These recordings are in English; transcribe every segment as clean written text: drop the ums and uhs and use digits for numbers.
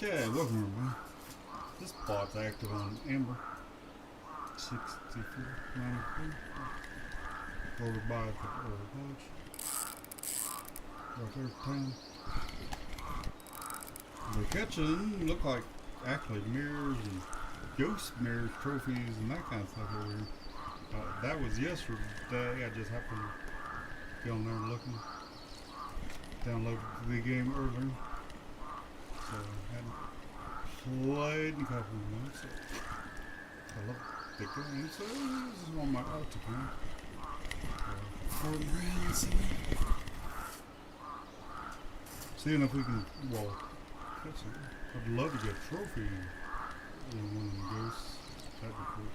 Okay, welcome everyone. This bot's active on Amber. 64, 93. Over by the lodge. Right there, 10. They're catching, look like actually mirrors and ghost mirrors, trophies, and that kind of stuff over here. That was yesterday. I just happened to be on there looking. Downloaded the game earlier. So I hadn't played in a couple of months. I love the game, so this is on my alt account. For the rounds. Seeing if we can, well, that's it. I'd love to get a trophy in one of the ghosts. That'd be cool.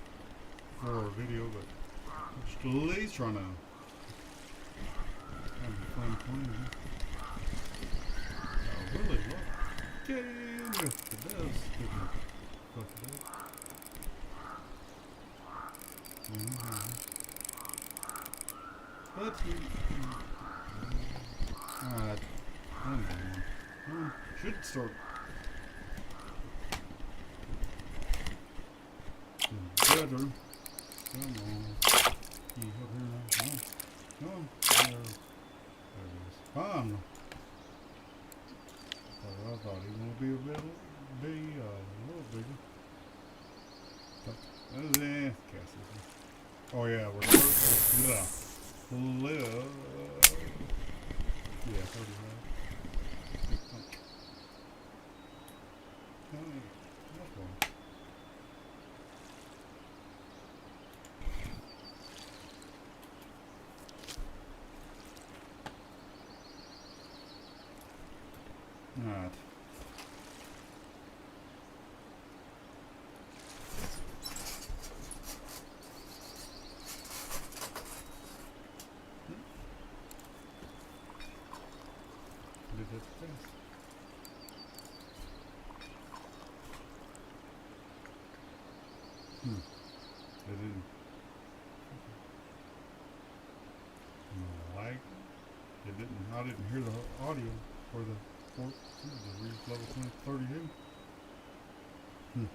For a video, but I'm just at least trying to have fun playing. I really love the game if it does. Fuck it up. But should start better. Come on. You up here now? Come on. There it is. Fun. I thought he was going to be a little bigger. But, oh yeah, we're supposed to live. Yeah, 35. That's one. Alright. Did it fast. It didn't. Lag. It didn't. I didn't hear the audio for the port. The reach level 2032. No.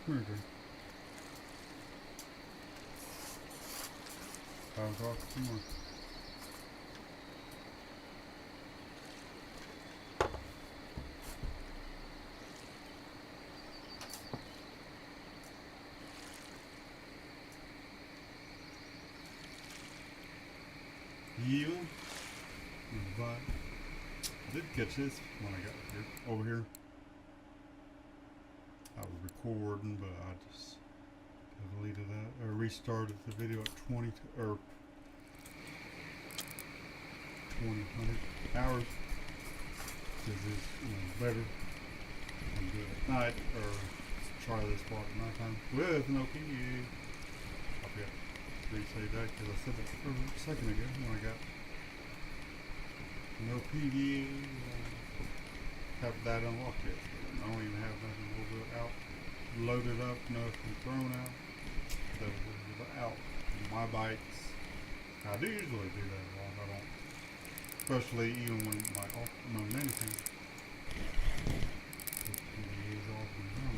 Murder. I'll talk some more. Yeah. But I did catch this when I got here, over here. I was recording, but I just deleted that or restarted the video at 20 or 2000 hours because it's better than do it at night or try this spot at nighttime with no PDA. I forgot to say that because I said that a second ago when I got no PDA. Have that unlocked yet. I don't even have nothing a little bit out. Loaded up, nothing thrown out. So out. My bites. I do usually do that a lot. I don't. Especially even when my anything. Is off and down.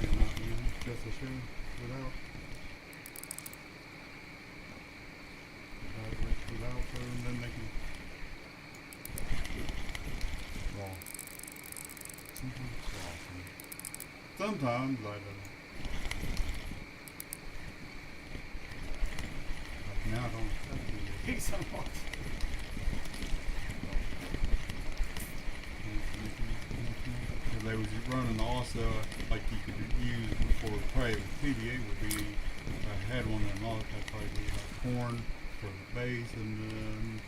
And not just a show without. Without so and then they can raw. Sometimes it's raw. sometimes I don't. Like now I don't have to do this so much. Because they was running also, like you could use for private PDA would be, if I had one of them, I'd probably do like corn for the base and then,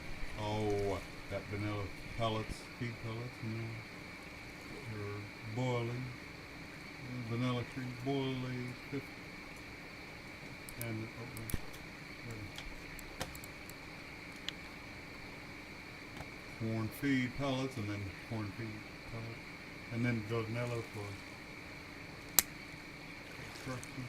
that vanilla pellets, feed pellets, or boiling, vanilla cream, boiling, and corn feed pellets, and then corn feed pellets, and then vanilla for construction.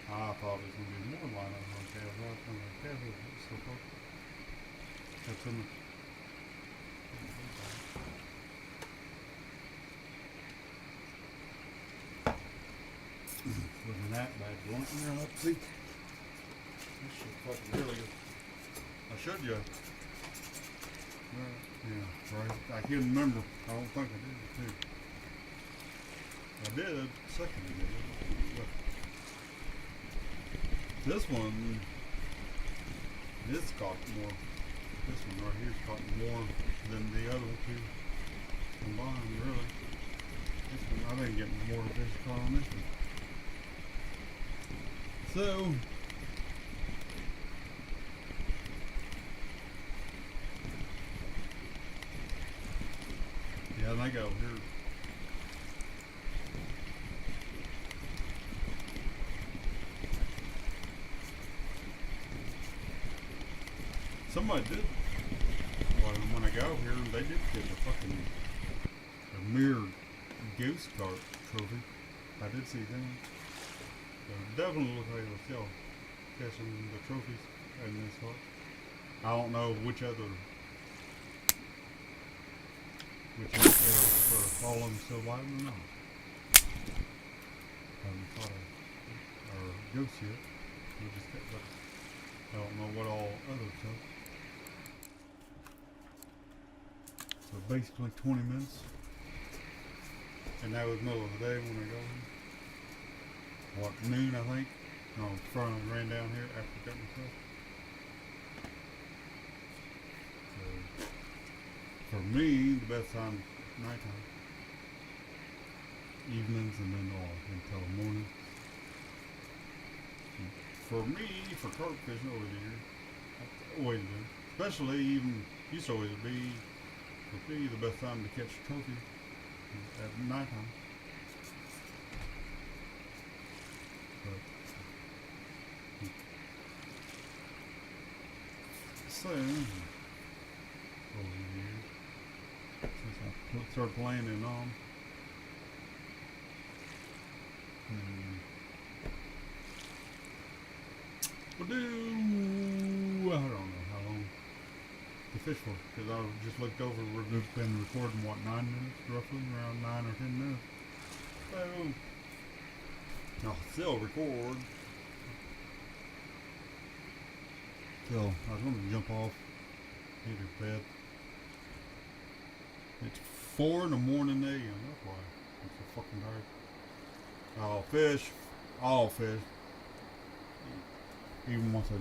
I thought it was going to be more line up on calves. I was going to calves was so close. That's in the. Wasn't that bad blunt in there? Let's see. This shit fucking really good. I showed you. Yeah, right. I can't remember. I don't think I did too. I did a second ago. This one, this caught more. This one right here's caught more than the other two combined, really. This one, I've been getting more fish caught on this one. So, yeah, and I got over here. Somebody did. When I got over here, they did get a mirrored goose carp trophy. I did see them. So definitely look like they're still catching the trophies in this part. I don't know which other all of them still biting or not. Haven't caught our goose yet. We just kept that. I don't know what all others have. So basically 20 minutes. And that was middle of the day when I got in. What, noon I think? No, front ran down here after I got myself. So, for me, the best time is nighttime. Evenings and then all until morning. For me, for carp fishing over here, that's always been, especially even, used to always be, for me, the best time to catch a trophy at nighttime. But, so, over here, since I started playing in on, we'll do, I don't know how long to fish for, because I just looked over, we've been recording, what, 9 minutes, roughly, around 9 or 10 minutes. So, I'll still record. So, I was going to jump off, get to bed. It's 4 in the morning a.m., that's why I'm so fucking tired. I'll fish. Even once I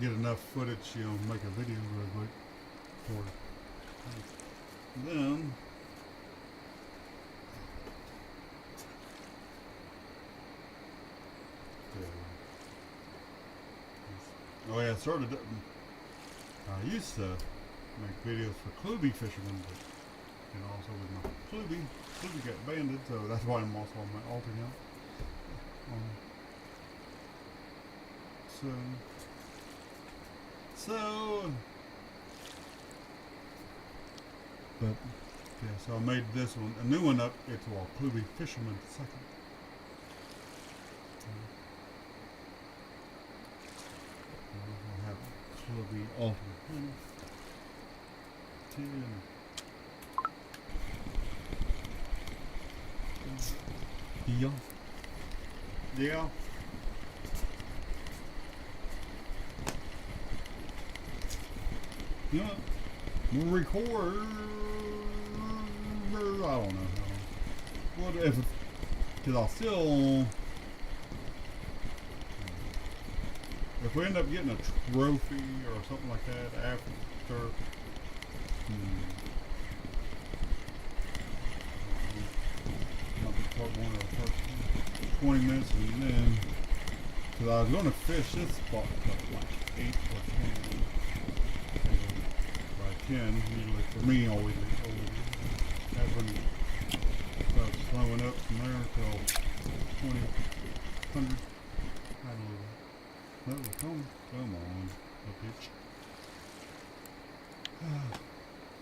get enough footage, make a video real quick for it. Then, oh yeah, I used to make videos for Cluby Fisherman, but also with my Cluby got banded, so that's why I'm also on my alter account. But yeah, so I made this one, a new one up. It's called Cluby Fisherman 2nd. I'll have Cluby alter 10. Yeah. Yeah, we'll record. I don't know. What if? Because I'll still. If we end up getting a trophy or something like that after. Part 1 or part 20 minutes, and then. Because I was going to fish this spot like 8 or 10. By 10, usually for me, always. That's when it starts slowing up from there till 20, 100. I don't know. No, come on, a bitch.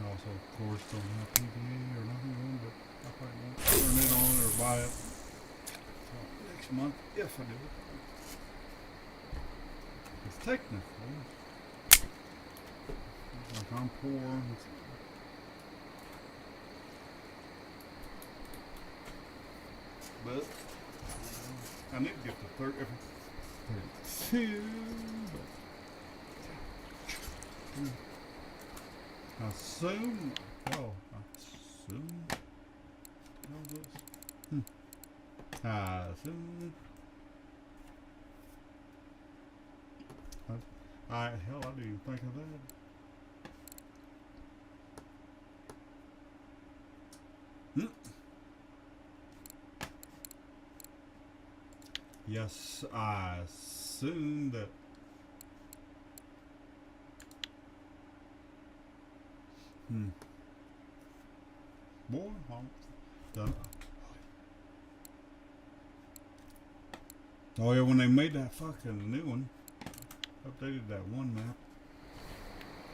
Also, of course, don't have PBA or nothing on, but I probably won't turn it on or buy it. So next month, if I do it. It's technical. Like I'm poor. But I need to get to 32. I assume. How's this? I assume. Hell, I didn't even think of that. Yes, I assume that. Boy, I'm done. Oh yeah, when they made that fucking new one, updated that one map.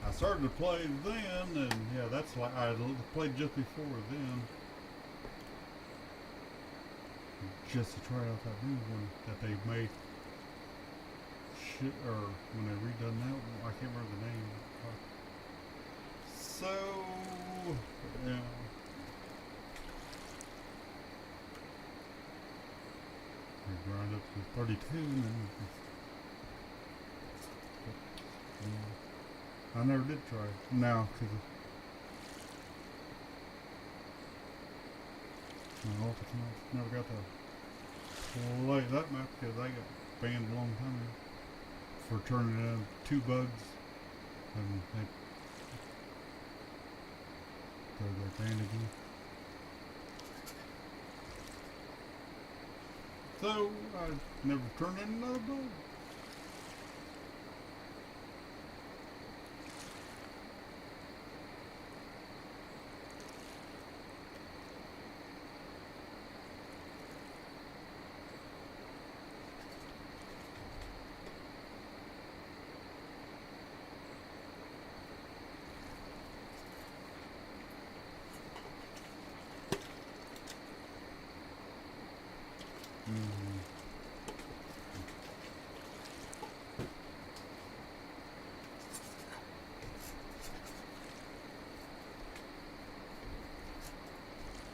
I started to play then, and yeah, that's like I played just before then. Just to try out that new one that they made. Or when they redone that one, I can't remember the name. So, yeah. We grind up to 32 and then. I never did try it. Now, because never got to play that map because I got banned a long time ago for turning in 2 bugs, and they're banned again. So I never turned in another bug.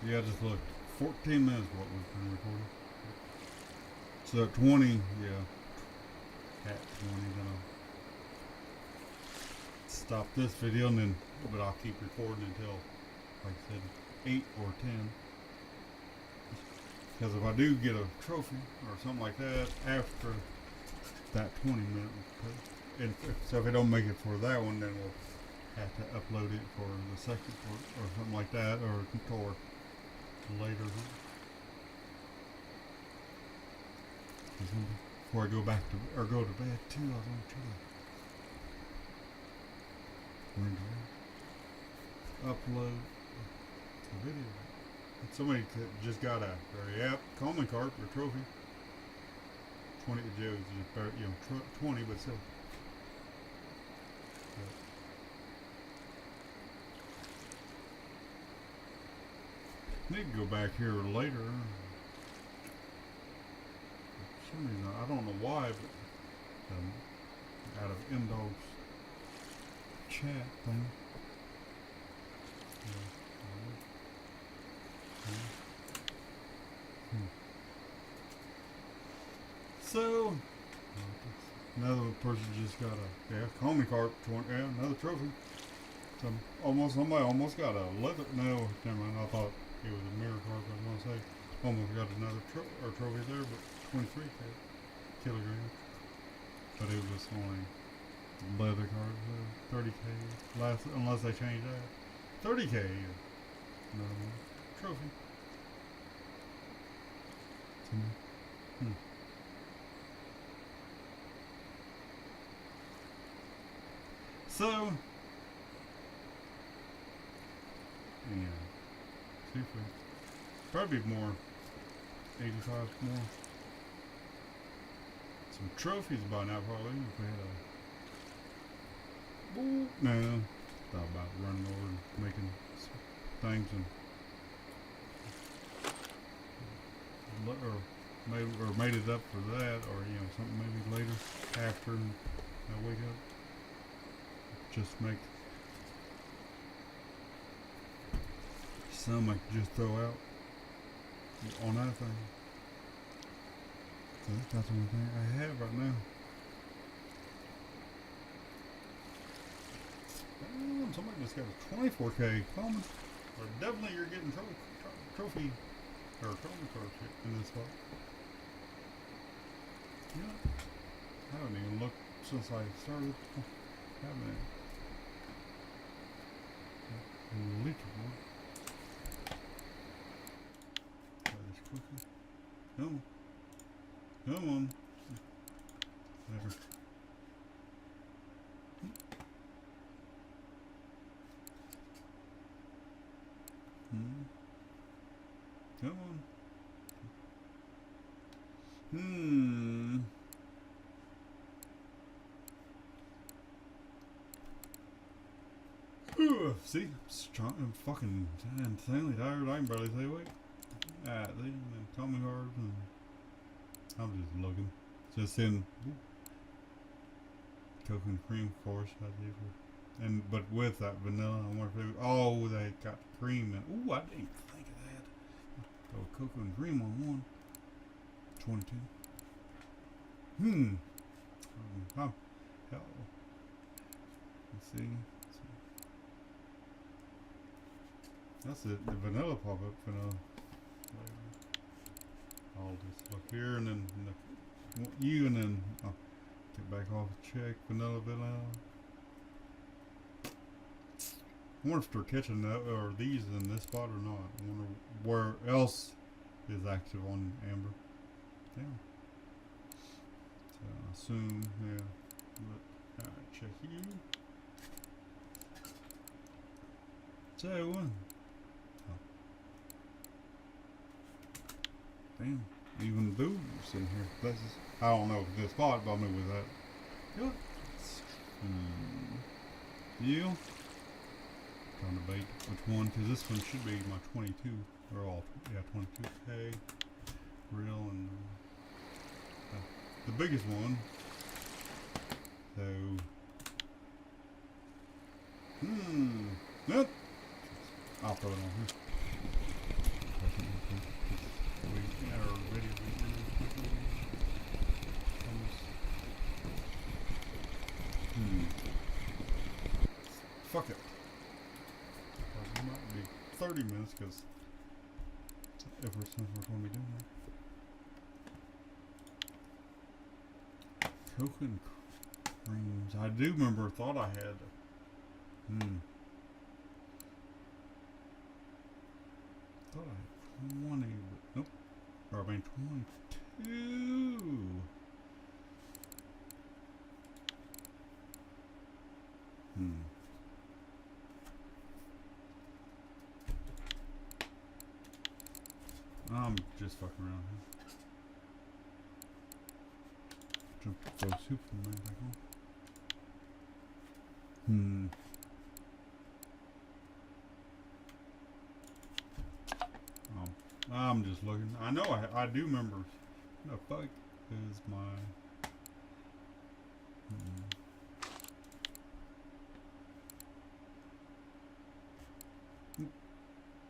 Yeah, just look. 14 minutes what we've been recording. So at 20, yeah. At 20, then I'll stop this video, and then, but I'll keep recording until, like I said, 8 or 10. Because if I do get a trophy or something like that after that 20 minute, and so if I don't make it for that one, then we'll have to upload it for the second part or something like that, or later. Before I go back to go to bed too, I was going to upload the video. Somebody just got a common carp or trophy. 20 Joe's, 20, but still. Need to go back here later. For some reason, I don't know why, but out of M-Dog's chat thing. So, another person just got a common carp, another trophy. Somebody almost got a leather. No, never mind. I thought it was a mirror carp. I was gonna say almost got another trophy there, but 23 kilograms. But it was only leather carp, 30K. Unless they change that, 30K. No trophy. Hmm. So. Yeah, super. Probably more. 85 more. Some trophies by now, probably. If we had a. No. Thought about running over and making things and. Or made it up for that, or something maybe later after I wake up. Just make. Some I could just throw out on that thing. So that's the only thing I have right now. Damn, somebody just got a 24K common. Or definitely you're getting trophy or trophy cards in this spot. Yeah. I haven't even looked since I started. Haven't I? Leaderboard. Come on. Never. Come on. See, I'm strong. I'm fucking insanely tired. I can barely stay awake. They call me hard. I'm just looking. Just in cocoa and cream, of course. But with that vanilla, I wonder if they got cream in. Ooh, I didn't think of that. Oh, cocoa and cream on one. 22. Oh, hell. Let's see. That's it. The vanilla pop-up vanilla. I'll just look here and then and then I'll get back off check vanilla. I wonder if they're catching or these in this spot or not. I wonder where else is active on Amber. Yeah. So I assume, yeah. But alright, check you. So damn, even booze in here. That's just, I don't know this spot, but I'm with that. Yep. You trying to debate which one, because this one should be my 22 or all 22K reel and the biggest one. So yep. I'll throw it on here. Fuck it. It might be 30 minutes because since we're going to be doing that. Coke and creams. I do remember. Thought I had. Thought I had 20. Nope. Or I mean 22. I'm just fucking around here. Throw Superman back on. I'm just looking. I know I do remember. The fuck is my.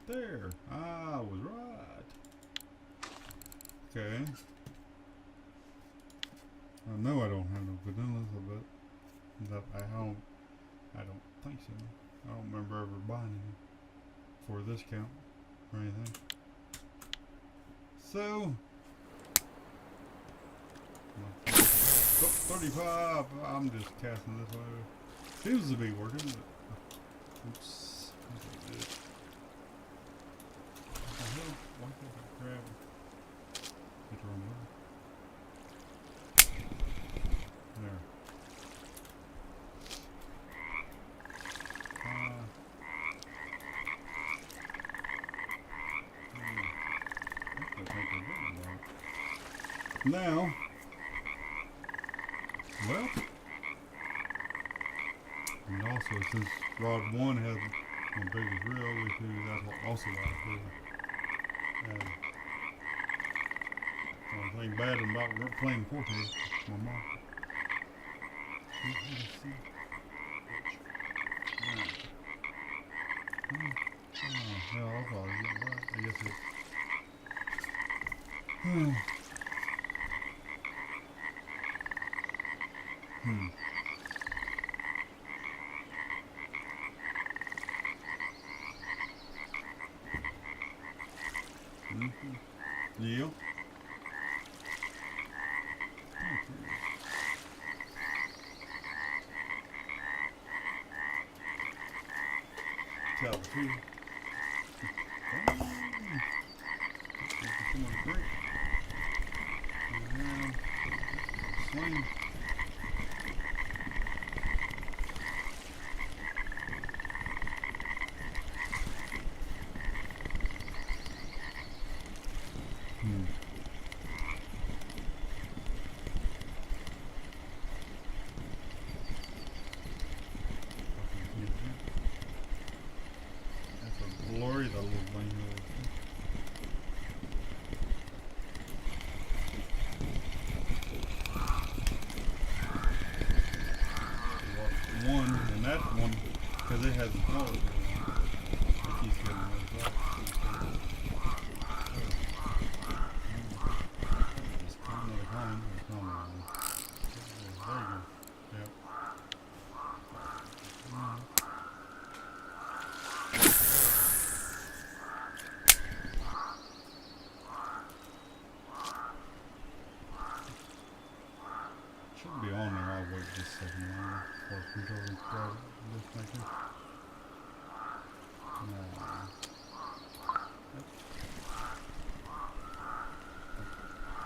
There. I was right. Okay. I know I don't have no vanillas, but I don't think so. I don't remember ever buying any for this count or anything. So, 35. I'm just casting this way. Seems to be working, but oops. What the hell? Why can't I grab it? Hit the wrong button. There. Now, well, and also since rod 1 has the biggest reel, we can use that also right here. The only thing bad about playing pork is my mom. Hell, I'll probably get right. I guess it. Yeah. Tell the truth. Swing. That's a glory, that little thing. One, and that one, because it has a color. It keeps getting those up. Just another kind. There you go. Yep. Should be on there. I'll wait just a second. Or control and grab this maker.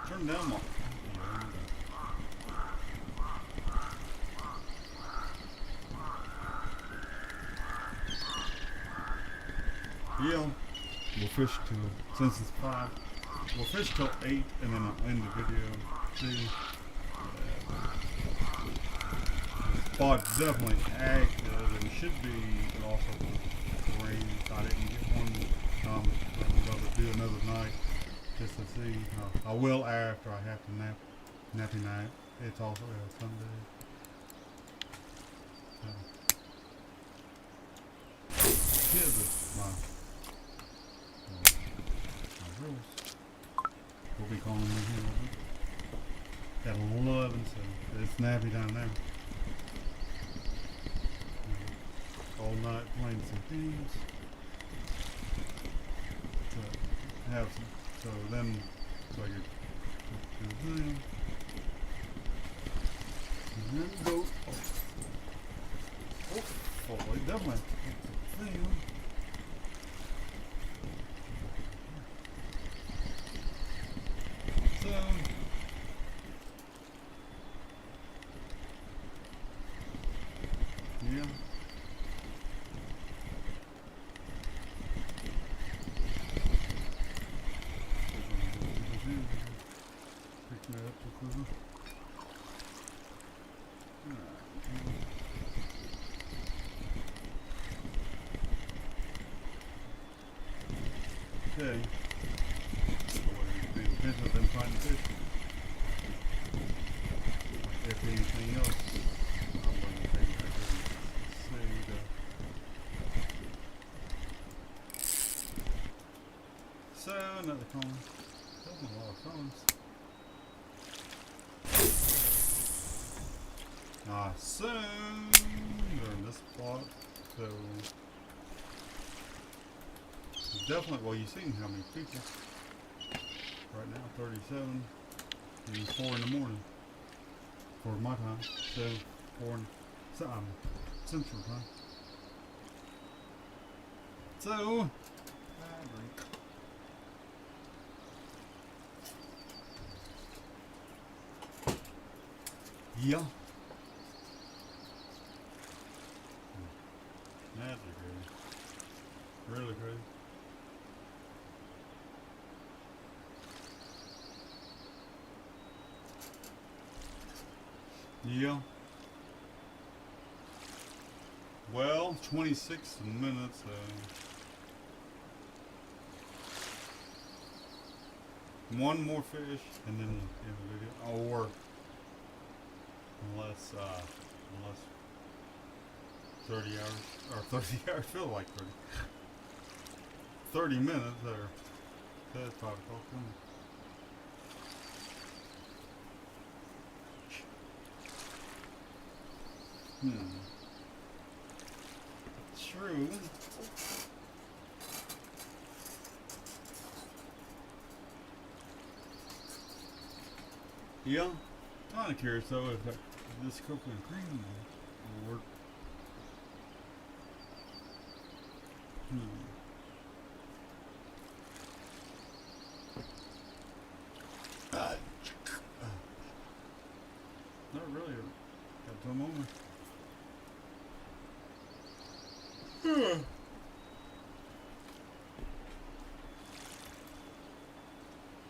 Turn down more. Yeah, we'll fish till, since it's 5, we'll fish till 8 and then I'll end the video. See, the spot's definitely active and it should be also rain. I didn't get one. I'm about to do another night just to see. I will after I have to nappy night. It's also Sunday. Here's my rules. We'll be calling in here. Got 11, so it's nappy down there. All night playing some games. So have some. So then, so I get to the thing. And then go. Oh, definitely. Thing. So, yeah. Pick me up to Cluby. Okay. Paying attention to them fighting fish. If anything else, I wouldn't take that to see the. So another cone. That's a lot of cones. Soon they're in this spot. So definitely, well, you've seen how many people. Right now, 37 and 4 in the morning for my time. So 4 in Central time. So I drink. Yeah. That's crazy. Really crazy. Yeah. Well, 26 minutes. One more fish, and then end the video. Or unless 30 hours or 30 hours feel like 30 minutes. There. That's 5 o'clock. True. Yeah. Kind of curious though if this coconut cream will work. Not really. Got some on me.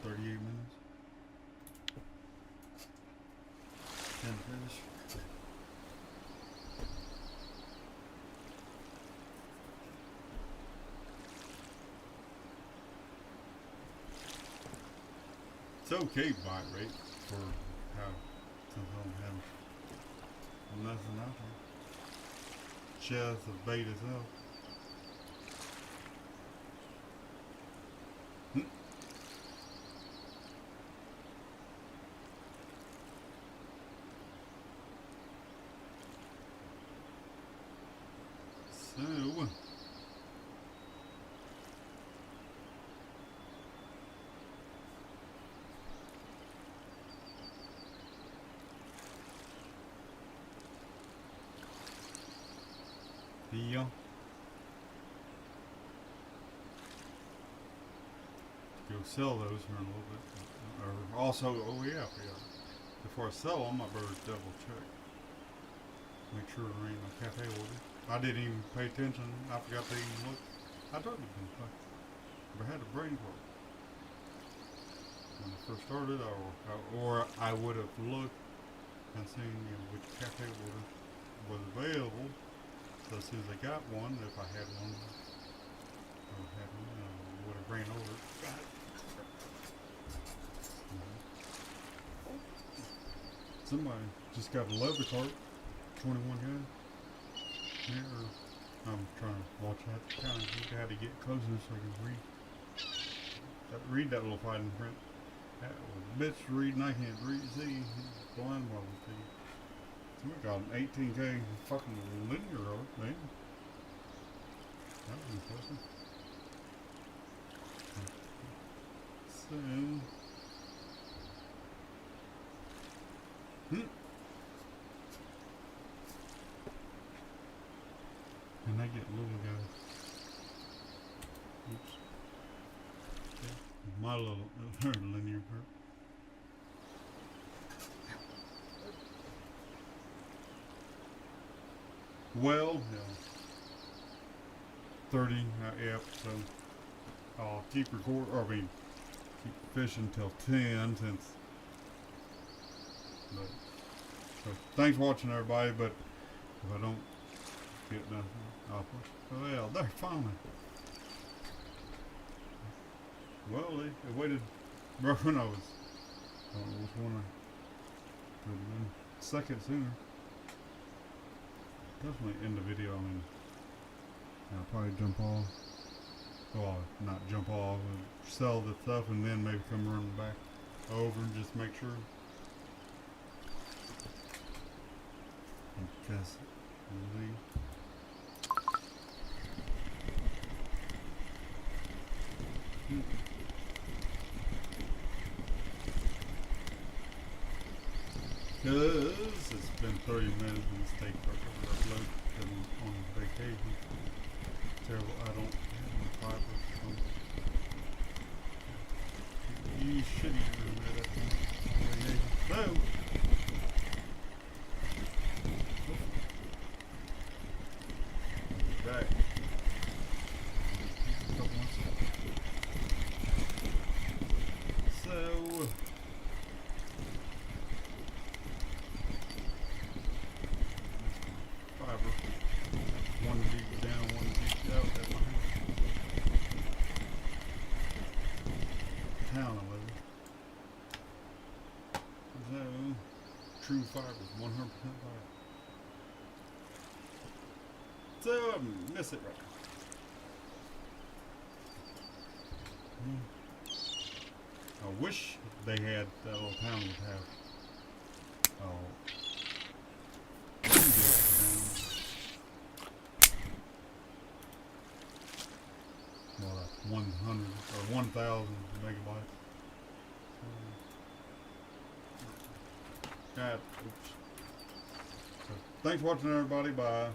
38 minutes. 10 fish. It's okay bite rate for how since I don't have nothing out there. Just the bait itself. So yeah. Go sell those here in a little bit. Or also, oh yeah. Before I sell them, I better double check. Make sure there ain't no cafe order. I didn't even pay attention. I forgot to even look. I told you, but I had a brain fart when I first started, or I would have looked and seen which cafe order was available. So as soon as I got one, if I had one, would have ran over it. Somebody just got a leather cart, 21 guys. Here, I'm trying to watch that. Kind of look how to get closer so I can read that little fighting print. That was a bitch reading. I can't read. See, blind bubble to you. So we got an 18K fucking linear road, man. That was impressive. So, and I get little guys. Oops. Okay. My little linear part. Well, yeah. 30, yep, so I'll keep keep fishing till 10 since, but, so thanks for watching everybody, but if I don't get nothing, I'll push. Well, they're finally. Well, they waited, bro, when I don't know which one I would have been second sooner. Definitely end the video. I mean, I'll probably jump off. Well, not jump off, but sell the stuff and then maybe come running back over and just make sure. Because Cause it's been 30 minutes and it's taking forever to upload because I'm on vacation. Terrible, I don't have my fiber. You should even remember that thing on vacation. So, back. A couple months ago. So, fiber. One deep down, one deep out. That's my town I live in. So, true fiber, 100% fiber. So I miss it right now. I wish they had that little town would have more like 100 or 1,000 megabytes. God, oops. So, thanks for watching, everybody. Bye.